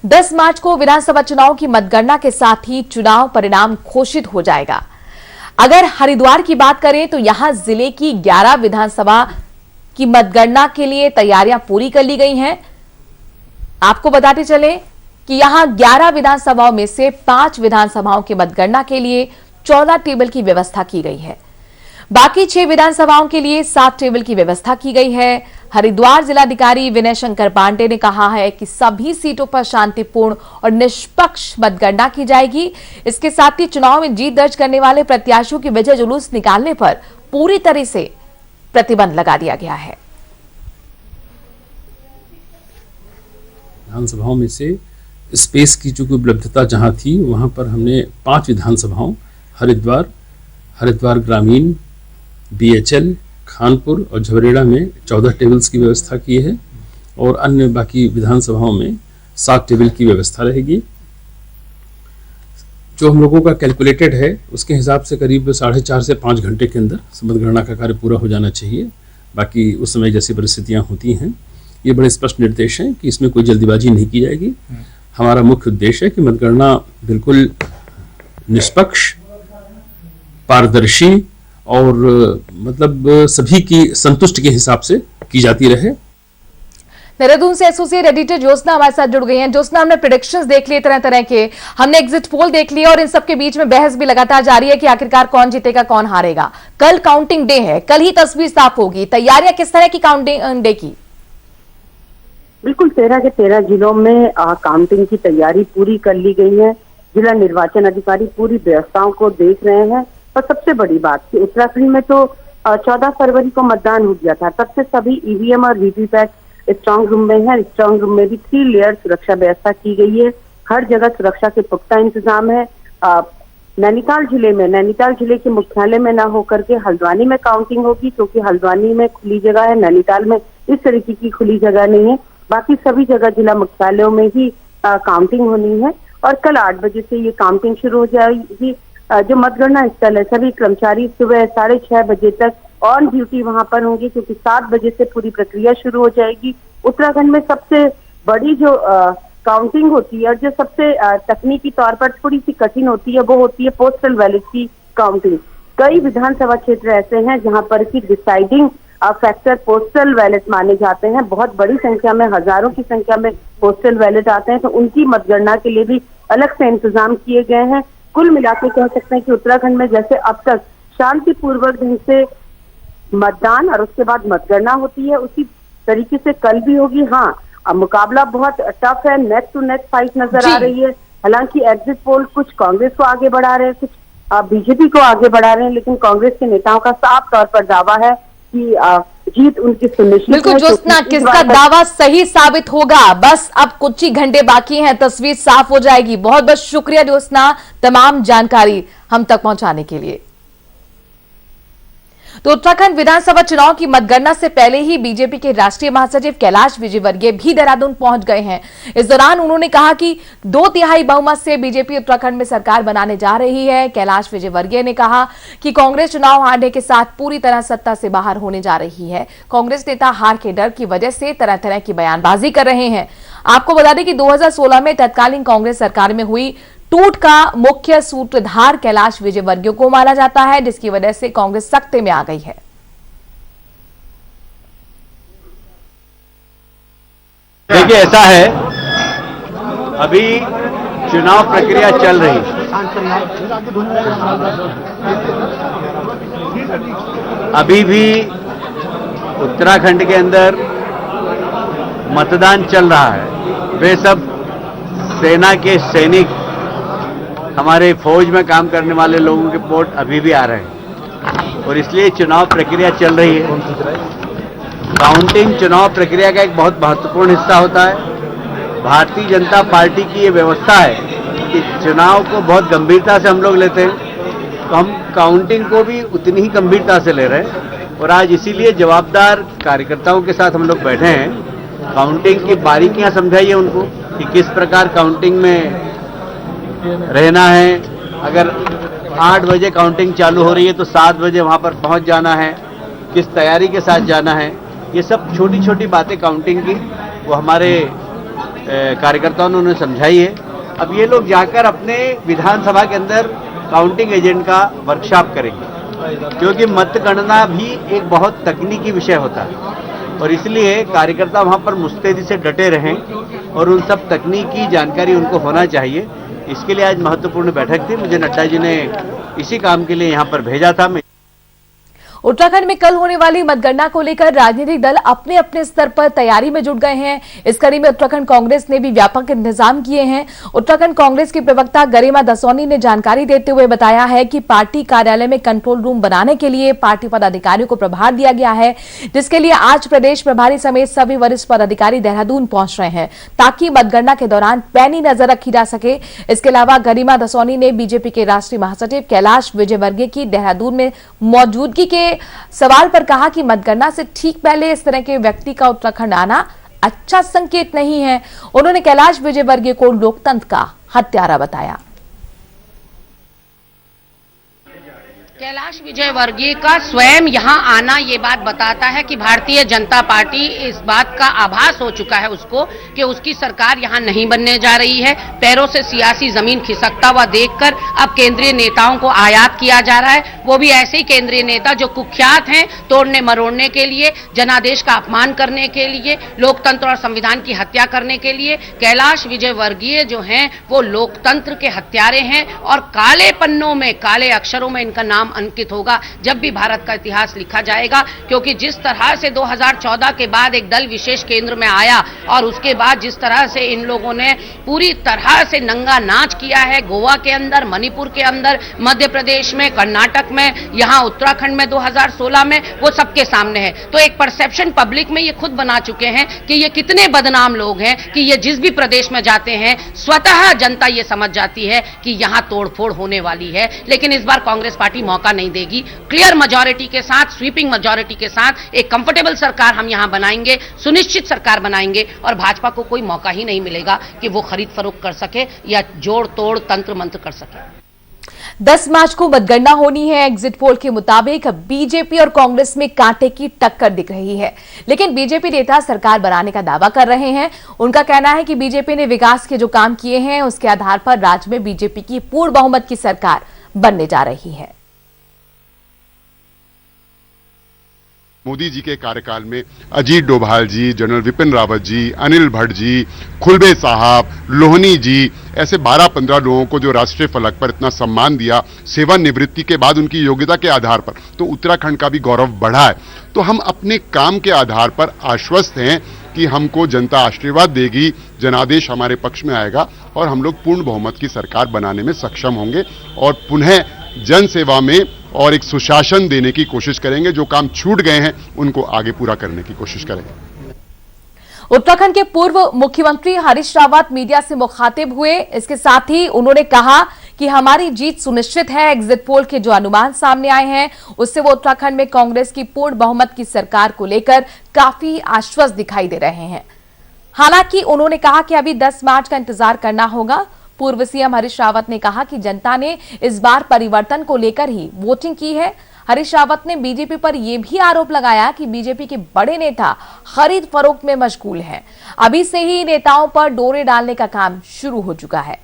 10 मार्च को विधानसभा चुनाव की मतगणना के साथ ही चुनाव परिणाम घोषित हो जाएगा। अगर हरिद्वार की बात करें तो यहां जिले की 11 विधानसभा की मतगणना के लिए तैयारियां पूरी कर ली गई हैं। आपको बताते चलें कि यहां 11 विधानसभाओं में से 5 विधानसभाओं की मतगणना के लिए 14 टेबल की व्यवस्था की गई है। बाकी 6 विधानसभाओं के लिए 7 टेबल की व्यवस्था की गई है। हरिद्वार जिलाधिकारी विनय शंकर पांडे ने कहा है कि सभी सीटों पर शांतिपूर्ण और निष्पक्ष मतगणना की जाएगी। इसके साथ ही चुनाव में जीत दर्ज करने वाले प्रत्याशियों की विजय जुलूस निकालने पर पूरी तरह से प्रतिबंध लगा दिया गया है। विधानसभाओं में से स्पेस की जो उपलब्धता जहां थी वहां पर हमने 5 विधानसभाओं हरिद्वार ग्रामीण, BHL, खानपुर और झबरेड़ा में 14 टेबल्स की व्यवस्था की है और अन्य बाकी विधानसभाओं में 7 टेबल की व्यवस्था रहेगी। जो हम लोगों का कैलकुलेटेड है उसके हिसाब से करीब 4.5 से 5 घंटे के अंदर मतगणना का कार्य पूरा हो जाना चाहिए। बाकी उस समय जैसी परिस्थितियां होती हैं, ये बड़े स्पष्ट निर्देश हैं कि इसमें कोई जल्दीबाजी नहीं की जाएगी। हमारा मुख्य उद्देश्य है कि मतगणना बिल्कुल निष्पक्ष, पारदर्शी और मतलब सभी की संतुष्टि के हिसाब से की जाती रहे। देहरादून से एसोसिएट एडिटर ज्योत्सना हमारे साथ जुड़ गई हैं। ज्योत्सना, हमने प्रेडिक्शंस देख लिए तरह तरह के, हमने एग्जिट पोल देख लिया और इन सबके बीच में बहस भी लगातार जारी है कि आखिरकार कौन जीतेगा कौन हारेगा। कल काउंटिंग डे है, कल ही तस्वीर साफ होगी। तैयारियां किस तरह की काउंटिंग डे की? बिल्कुल 13 के 13 जिलों में काउंटिंग की तैयारी पूरी कर ली गई है। जिला निर्वाचन अधिकारी पूरी व्यवस्थाओं को देख रहे हैं। और सबसे बड़ी बात कि उत्तराखंड में तो 14 फरवरी को मतदान हो गया था, तब से सभी ईवीएम और वीवीपैट स्ट्रांग रूम में है। स्ट्रांग रूम में भी 3 लेयर सुरक्षा व्यवस्था की गई है। हर जगह सुरक्षा के पुख्ता इंतजाम है। नैनीताल जिले के मुख्यालय में न होकर के हल्द्वानी में काउंटिंग होगी, क्योंकि हल्द्वानी में खुली जगह है, नैनीताल में इस तरीके की खुली जगह नहीं है। बाकी सभी जगह जिला मुख्यालयों में ही काउंटिंग होनी है और कल 8 बजे से ये काउंटिंग शुरू हो जाएगी। जो मतगणना स्थल है, सभी कर्मचारी सुबह 6:30 बजे तक ऑन ड्यूटी वहां पर होंगे, क्योंकि 7 बजे से पूरी प्रक्रिया शुरू हो जाएगी। उत्तराखंड में सबसे बड़ी जो काउंटिंग होती है और जो सबसे तकनीकी तौर पर थोड़ी सी कठिन होती है, वो होती है पोस्टल बैलेट की काउंटिंग। कई विधानसभा क्षेत्र ऐसे हैं जहां पर की डिसाइडिंग फैक्टर पोस्टल बैलेट माने जाते हैं। बहुत बड़ी संख्या में, हजारों की संख्या में पोस्टल बैलेट आते हैं, तो उनकी मतगणना के लिए भी अलग से इंतजाम किए गए हैं। कुल मिलाकर कह सकते हैं कि उत्तराखंड में जैसे अब तक शांतिपूर्वक ढंग से मतदान और उसके बाद मतगणना होती है, उसी तरीके से कल भी होगी। हाँ, अब मुकाबला बहुत टफ है, नेक टू नेक फाइट नजर आ रही है। हालांकि एग्जिट पोल कुछ कांग्रेस को आगे बढ़ा रहे हैं, कुछ बीजेपी को आगे बढ़ा रहे हैं, लेकिन कांग्रेस के नेताओं का साफ तौर पर दावा है कि जीत उनकी सुनिश्चित है। बिल्कुल ज्योत्सना, किसका दावा सही साबित होगा? बस अब कुछ ही घंटे बाकी हैं, तस्वीर साफ हो जाएगी। बहुत बहुत शुक्रिया ज्योत्सना, तमाम जानकारी हम तक पहुंचाने के लिए। तो उत्तराखंड विधानसभा चुनाव की मतगणना से पहले ही बीजेपी के राष्ट्रीय महासचिव कैलाश विजयवर्गीय भी देहरादून पहुंच गए हैं। इस दौरान उन्होंने कहा कि 2/3 बहुमत से बीजेपी उत्तराखंड में सरकार बनाने जा रही है। कैलाश विजयवर्गीय ने कहा कि कांग्रेस चुनाव हारने के साथ पूरी तरह सत्ता से बाहर होने जा रही है। कांग्रेस नेता हार के डर की वजह से तरह तरह की बयानबाजी कर रहे हैं। आपको बता दें कि 2016 में तत्कालीन कांग्रेस सरकार में हुई टूट का मुख्य सूत्रधार कैलाश विजयवर्गीय को माना जाता है, जिसकी वजह से कांग्रेस सख्ते में आ गई है। देखिए, ऐसा है, अभी चुनाव प्रक्रिया चल रही है। अभी भी उत्तराखंड के अंदर मतदान चल रहा है। वे सब सेना के सैनिक, हमारे फौज में काम करने वाले लोगों के रिपोर्ट अभी भी आ रहे हैं और इसलिए चुनाव प्रक्रिया चल रही है। काउंटिंग चुनाव प्रक्रिया का एक बहुत महत्वपूर्ण हिस्सा होता है। भारतीय जनता पार्टी की ये व्यवस्था है कि चुनाव को बहुत गंभीरता से हम लोग लेते हैं, तो हम काउंटिंग को भी उतनी ही गंभीरता से ले रहे हैं और आज इसीलिए जवाबदार कार्यकर्ताओं के साथ हम लोग बैठे हैं। काउंटिंग की बारीकियां समझाइए उनको कि किस प्रकार काउंटिंग में रहना है। अगर 8 बजे काउंटिंग चालू हो रही है तो 7 बजे वहां पर पहुंच जाना है, किस तैयारी के साथ जाना है। ये सब छोटी छोटी बातें काउंटिंग की वो हमारे कार्यकर्ताओं ने उन्हें समझाई है। अब ये लोग जाकर अपने विधानसभा के अंदर काउंटिंग एजेंट का वर्कशॉप करेंगे, क्योंकि मतगणना भी एक बहुत तकनीकी विषय होता है और इसलिए कार्यकर्ता वहां पर मुस्तैदी से डटे रहें और उन सब तकनीकी जानकारी उनको होना चाहिए। इसके लिए आज महत्वपूर्ण बैठक थी। मुझे नड्डा जी ने इसी काम के लिए यहाँ पर भेजा था। उत्तराखंड में कल होने वाली मतगणना को लेकर राजनीतिक दल अपने अपने स्तर पर तैयारी में जुट गए हैं। इस कड़ी में उत्तराखंड कांग्रेस ने भी व्यापक इंतजाम किए हैं। उत्तराखंड कांग्रेस की प्रवक्ता गरिमा दसौनी ने जानकारी देते हुए बताया है कि पार्टी कार्यालय में कंट्रोल रूम बनाने के लिए पार्टी पदाधिकारियों को प्रभार दिया गया है, जिसके लिए आज प्रदेश प्रभारी समेत सभी वरिष्ठ पदाधिकारी देहरादून पहुंच रहे हैं ताकि मतगणना के दौरान पैनी नजर रखी जा सके। इसके अलावा गरिमा दसौनी ने बीजेपी के राष्ट्रीय महासचिव कैलाश विजयवर्गीय की देहरादून में मौजूदगी के सवाल पर कहा कि मतगणना से ठीक पहले इस तरह के व्यक्ति का उत्तराखंड आना अच्छा संकेत नहीं है। उन्होंने कैलाश विजयवर्गीय को लोकतंत्र का हत्यारा बताया। कैलाश विजयवर्गीय का स्वयं यहां आना ये बात बताता है कि भारतीय जनता पार्टी इस बात का आभास हो चुका है उसको कि उसकी सरकार यहां नहीं बनने जा रही है। पैरों से सियासी जमीन खिसकता हुआ देखकर अब केंद्रीय नेताओं को आयात किया जा रहा है, वो भी ऐसे ही केंद्रीय नेता जो कुख्यात हैं तोड़ने मरोड़ने के लिए, जनादेश का अपमान करने के लिए, लोकतंत्र और संविधान की हत्या करने के लिए। कैलाश विजयवर्गीय जो हैं वो लोकतंत्र के हत्यारे हैं और काले पन्नों में, काले अक्षरों में इनका नाम अंकित होगा जब भी भारत का इतिहास लिखा जाएगा। क्योंकि जिस तरह से 2014 के बाद एक दल विशेष केंद्र में आया और उसके बाद जिस तरह से इन लोगों ने पूरी तरह से नंगा नाच किया है गोवा के अंदर, मणिपुर के अंदर, मध्य प्रदेश में, कर्नाटक में, यहां उत्तराखंड में 2016 में, वो सबके सामने है। तो एक परसेप्शन पब्लिक में ये खुद बना चुके हैं कि ये कितने बदनाम लोग हैं कि ये जिस भी प्रदेश में जाते हैं स्वतः जनता ये समझ जाती है कि यहां तोड़फोड़ होने वाली है। लेकिन इस बार कांग्रेस पार्टी मौका नहीं देगी। क्लियर मेजॉरिटी के साथ, स्वीपिंग मेजॉरिटी के साथ एक कंफर्टेबल सरकार हम यहां बनाएंगे, सुनिश्चित सरकार बनाएंगे और भाजपा को कोई मौका ही नहीं मिलेगा कि वो खरीद फरोख्त कर सके या जोड़ तोड़ तंत्र मंत्र कर सके। 10 मार्च को मतगणना होनी है। एग्जिट पोल के मुताबिक बीजेपी और कांग्रेस में कांटे की टक्कर दिख रही है, लेकिन बीजेपी नेता सरकार बनाने का दावा कर रहे हैं। उनका कहना है कि बीजेपी ने विकास के जो काम किए हैं उसके आधार पर राज्य में बीजेपी की पूर्ण बहुमत की सरकार बनने जा रही है। मोदी जी के कार्यकाल में अजीत डोभाल जी, जनरल विपिन रावत जी, अनिल भट्ट जी, खुलबे साहब, लोहनी जी, ऐसे 12-15 लोगों को जो राष्ट्रीय फलक पर इतना सम्मान दिया सेवानिवृत्ति के बाद उनकी योग्यता के आधार पर, तो उत्तराखंड का भी गौरव बढ़ा है। तो हम अपने काम के आधार पर आश्वस्त हैं कि हमको जनता आशीर्वाद देगी, जनादेश हमारे पक्ष में आएगा और हम लोग पूर्ण बहुमत की सरकार बनाने में सक्षम होंगे और पुनः जन सेवा में और एक सुशासन देने की कोशिश करेंगे। जो काम छूट गए हैं उनको आगे पूरा करने की कोशिश करेंगे। उत्तराखंड के पूर्व मुख्यमंत्री हरीश रावत मीडिया से मुखातिब हुए। इसके साथ ही उन्होंने कहा कि हमारी जीत सुनिश्चित है। एग्जिट पोल के जो अनुमान सामने आए हैं उससे वो उत्तराखंड में कांग्रेस की पूर्ण बहुमत की सरकार को लेकर काफी आश्वस्त दिखाई दे रहे हैं। हालांकि उन्होंने कहा कि अभी 10 मार्च का इंतजार करना होगा। पूर्व सीएम हरीश रावत ने कहा कि जनता ने इस बार परिवर्तन को लेकर ही वोटिंग की है। हरीश रावत ने बीजेपी पर यह भी आरोप लगाया कि बीजेपी के बड़े नेता खरीद फरोख्त में मशगूल हैं। अभी से ही नेताओं पर डोरे डालने का काम शुरू हो चुका है।